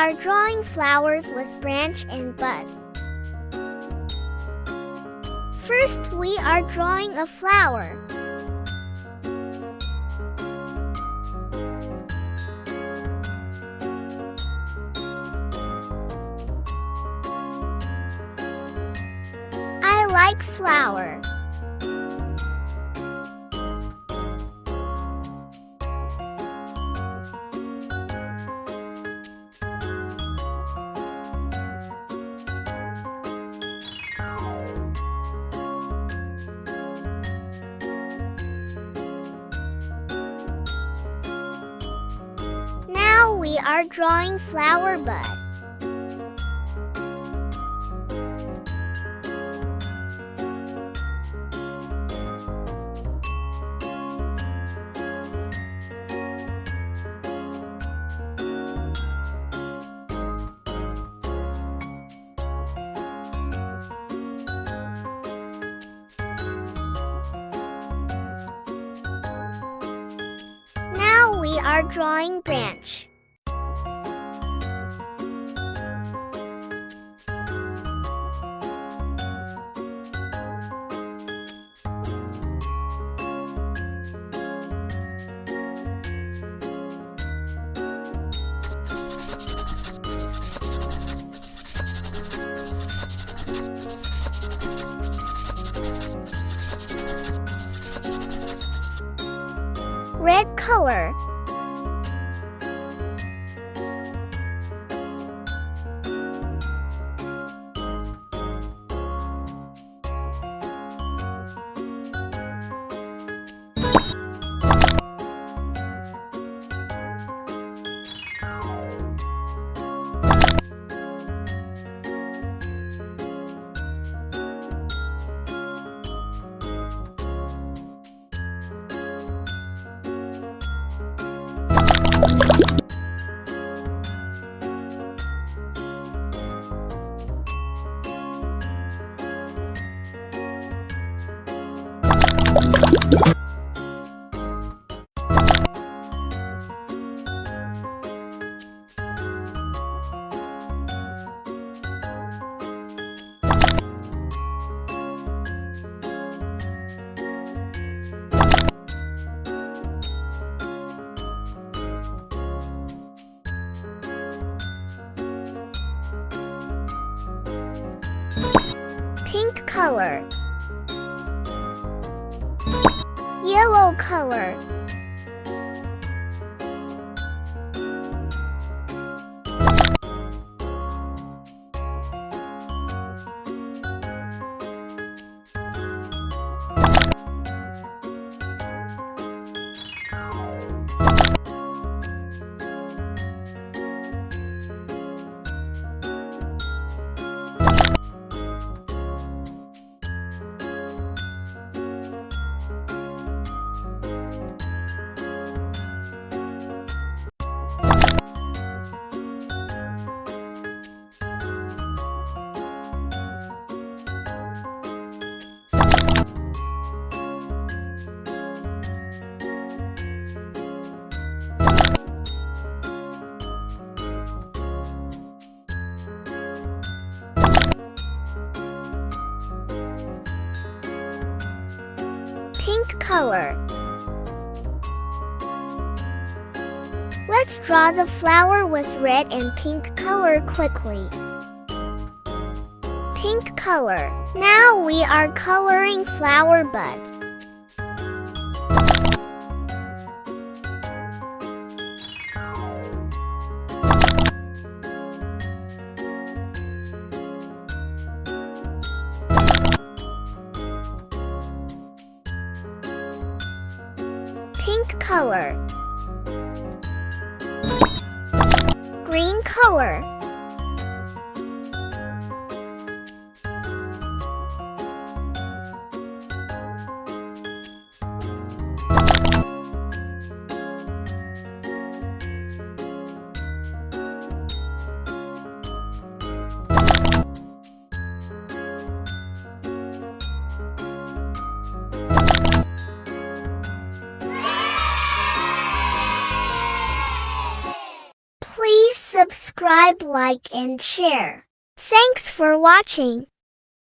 are drawing flowers with branch and buds. First, we are drawing a flower. I like flower. Now we are drawing flower bud. Now we are drawing branch. Red color. Pink color. Yellow color. Pink color. Let's draw the flower with red and pink color quickly. Pink color. Now we are coloring flower buds. Pink color. Green color. Please subscribe. subscribe, like, and share. Thanks for watching.